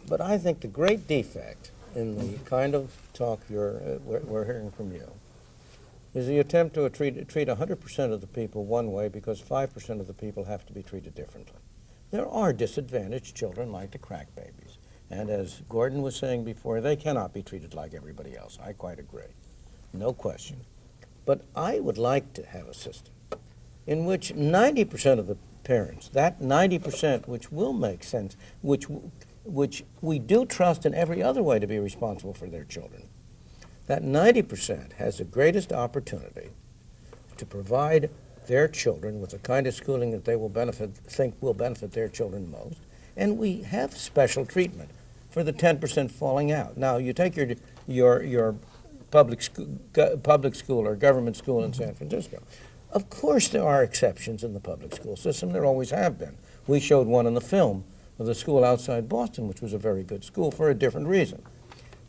But I think the great defect in the kind of talk we're hearing from you is the attempt to treat 100% of the people one way because 5% of the people have to be treated differently. There are disadvantaged children like the crack babies. And as Gordon was saying before, they cannot be treated like everybody else. I quite agree. No question. But I would like to have a system in which 90% of the parents, that 90% which will make sense, which we do trust in every other way to be responsible for their children, that 90% has the greatest opportunity to provide their children with the kind of schooling that they will think will benefit their children most. And we have special treatment for the 10% falling out. Now, you take your public school or government school in San Francisco. Of course there are exceptions in the public school system. There always have been. We showed one in the film of the school outside Boston, which was a very good school for a different reason.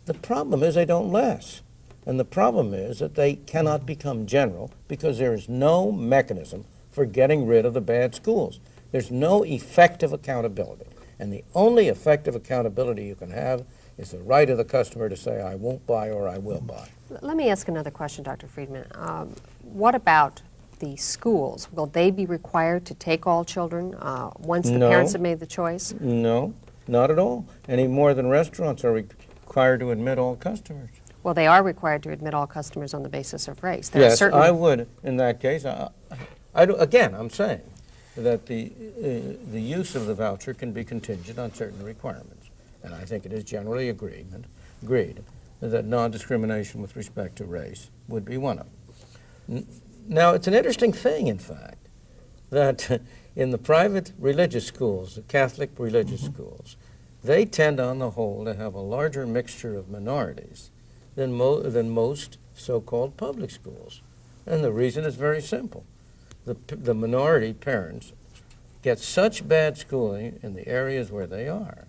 The problem is they don't last. And the problem is that they cannot become general because there is no mechanism for getting rid of the bad schools. There's no effective accountability. And the only effective accountability you can have is the right of the customer to say, I won't buy or I will buy. Let me ask another question, Dr. Friedman. What about the schools? Will they be required to take all children once the parents have made the choice? No, not at all. Any more than restaurants are required to admit all customers. Well, they are required to admit all customers on the basis of race. There Yes, I would in that case. Again, I'm saying that the use of the voucher can be contingent on certain requirements. And I think it is generally agreed that non-discrimination with respect to race would be one of them. Now, it's an interesting thing, in fact, that in the private religious schools, the Catholic religious schools, they tend on the whole to have a larger mixture of minorities than most so-called public schools. And the reason is very simple. The minority parents get such bad schooling in the areas where they are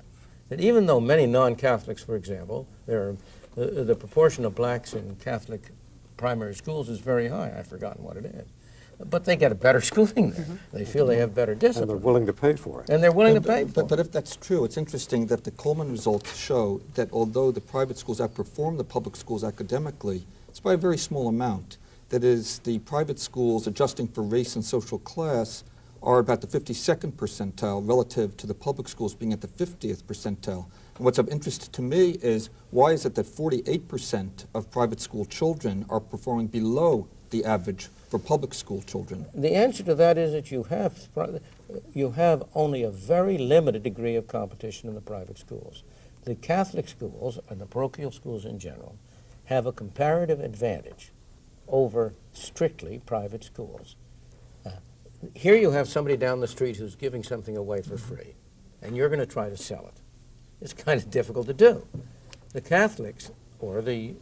that even though many non-Catholics, for example, the proportion of blacks in Catholic primary schools is very high. I've forgotten what it is. But they get a better schooling there. They feel they have better discipline. And they're willing to pay for it. And they're willing to pay for it. But if that's true, it's interesting that the Coleman results show that although the private schools outperform the public schools academically, it's by a very small amount. That is, the private schools, adjusting for race and social class, are about the 52nd percentile relative to the public schools being at the 50th percentile. And what's of interest to me is why is it that 48% of private school children are performing below the average for public school children? The answer to that is that you have only a very limited degree of competition in the private schools. The Catholic schools and the parochial schools in general have a comparative advantage over strictly private schools. Here you have somebody down the street who's giving something away for free, and you're going to try to sell it. It's kind of difficult to do. The Catholics or the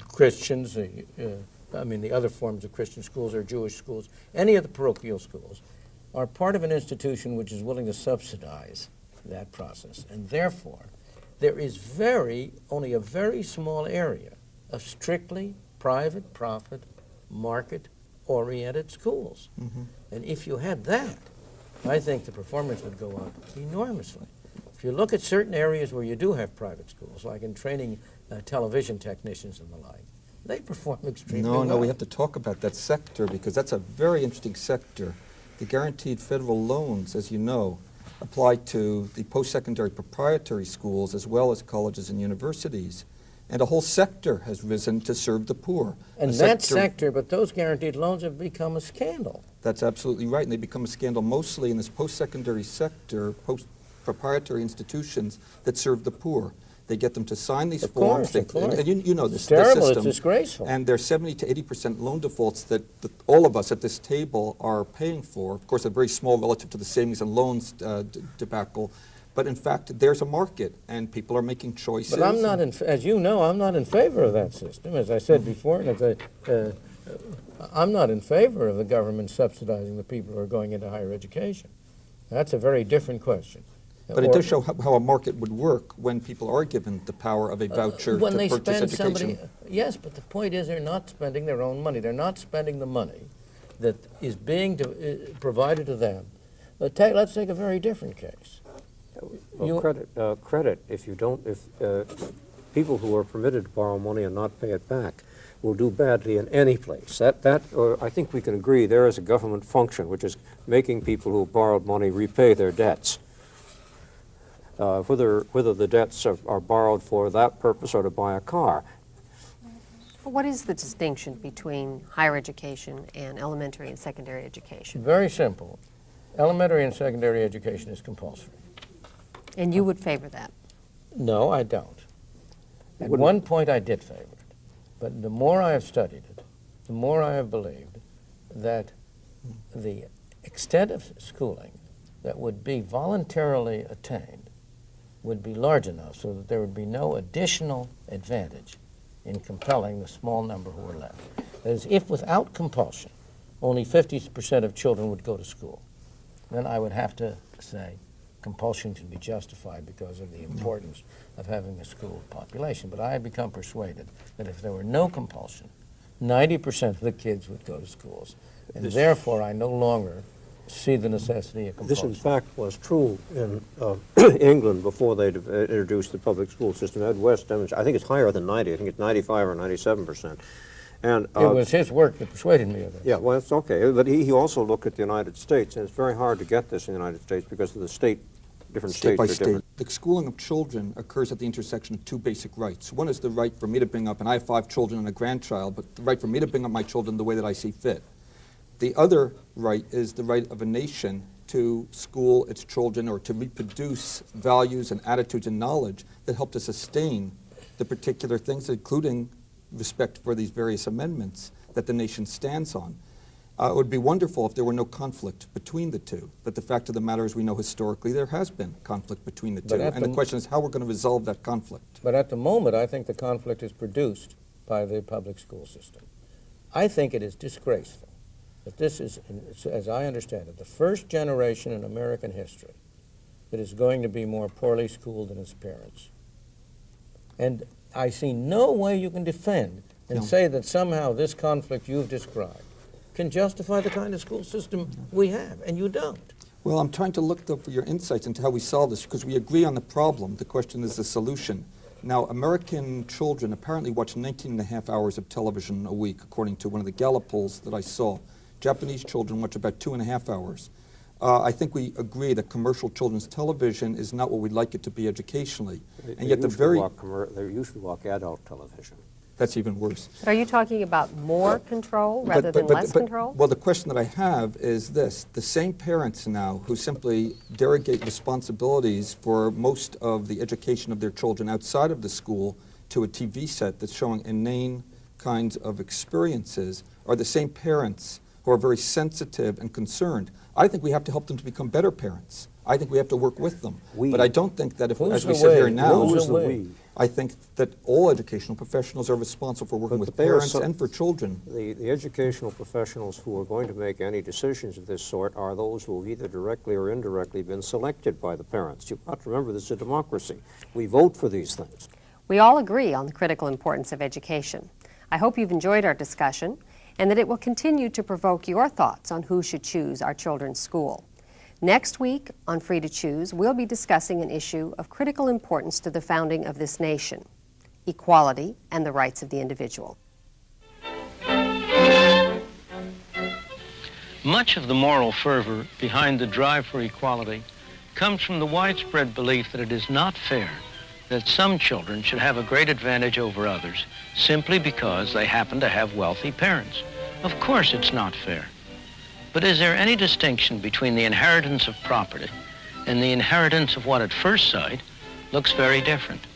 Christians, the other forms of Christian schools or Jewish schools, any of the parochial schools, are part of an institution which is willing to subsidize that process. And therefore, there is only a very small area of strictly private, profit, market-oriented schools. And if you had that, I think the performance would go up enormously. If you look at certain areas where you do have private schools, like in training television technicians and the like, they perform extremely well. No, we have to talk about that sector because that's a very interesting sector. The guaranteed federal loans, as you know, apply to the post-secondary proprietary schools as well as colleges and universities. And a whole sector has risen to serve the poor. And but those guaranteed loans have become a scandal. That's absolutely right, and they become a scandal mostly in this post-secondary sector, post-proprietary institutions that serve the poor. They get them to sign these forms. Of course. And you know this. It's terrible, system. it's disgraceful. And there are 70 to 80% loan defaults that all of us at this table are paying for. Of course, they're very small relative to the savings and loans debacle. But in fact, there's a market, and people are making choices. But I'm not, as you know, I'm not in favor of that system. As I said before, and I'm not in favor of the government subsidizing the people who are going into higher education. That's a very different question. But it does show how a market would work when people are given the power of a voucher to purchase education. Yes, but the point is they're not spending their own money. They're not spending the money that is being provided to them. Let's take a very different case. credit, if you don't, if people who are permitted to borrow money and not pay it back will do badly in any place. I think we can agree there is a government function, which is making people who borrowed money repay their debts. Whether the debts are borrowed for that purpose or to buy a car. What is the distinction between higher education and elementary and secondary education? Very simple. Elementary and secondary education is compulsory. And you would favor that? No, I don't. At one point I did favor it. But the more I have studied it, the more I have believed that the extent of schooling that would be voluntarily attained would be large enough so that there would be no additional advantage in compelling the small number who are left. That is, if without compulsion, only 50% of children would go to school, then I would have to say compulsion can be justified because of the importance of having a school population. But I have become persuaded that if there were no compulsion, 90% of the kids would go to schools. And therefore, I no longer see the necessity of compulsion. This, in fact, was true in England before they introduced the public school system. Ed West demonstrated, I think it's higher than 90. I think it's 95 or 97%. And it was his work that persuaded me of it. Yeah, well, it's okay. But he also looked at the United States, and it's very hard to get this in the United States because of the different states are different. The schooling of children occurs at the intersection of two basic rights. One is the right for me to bring up, and I have 5 children and a grandchild, but the right for me to bring up my children the way that I see fit. The other right is the right of a nation to school its children or to reproduce values and attitudes and knowledge that help to sustain the particular things, including respect for these various amendments that the nation stands on. It would be wonderful if there were no conflict between the two, but the fact of the matter is we know historically there has been conflict between the two, and the question is how we're going to resolve that conflict. But at the moment, I think the conflict is produced by the public school system. I think it is disgraceful that this is, as I understand it, the first generation in American history that is going to be more poorly schooled than its parents. And I see no way you can defend and say that somehow this conflict you've described can justify the kind of school system we have, and you don't. Well, I'm trying to look, though, for your insights into how we solve this, because we agree on the problem. The question is the solution. Now, American children apparently watch 19.5 hours of television a week, according to one of the Gallup polls that I saw. Japanese children watch about 2.5 hours. I think we agree that commercial children's television is not what we'd like it to be educationally. And yet they usually walk adult television. That's even worse. But are you talking about more control rather than less control? Well, the question that I have is this. The same parents now who simply derogate responsibilities for most of the education of their children outside of the school to a TV set that's showing inane kinds of experiences are the same parents who are very sensitive and concerned. I think we have to help them to become better parents. I think we have to work with them. But I don't think that if, as we sit here now, I think that all educational professionals are responsible for working with parents and for children. The educational professionals who are going to make any decisions of this sort are those who have either directly or indirectly been selected by the parents. You've got to remember this is a democracy. We vote for these things. We all agree on the critical importance of education. I hope you've enjoyed our discussion and that it will continue to provoke your thoughts on who should choose our children's school. Next week on Free to Choose, we'll be discussing an issue of critical importance to the founding of this nation, equality and the rights of the individual. Much of the moral fervor behind the drive for equality comes from the widespread belief that it is not fair that some children should have a great advantage over others simply because they happen to have wealthy parents. Of course it's not fair. But is there any distinction between the inheritance of property and the inheritance of what at first sight looks very different?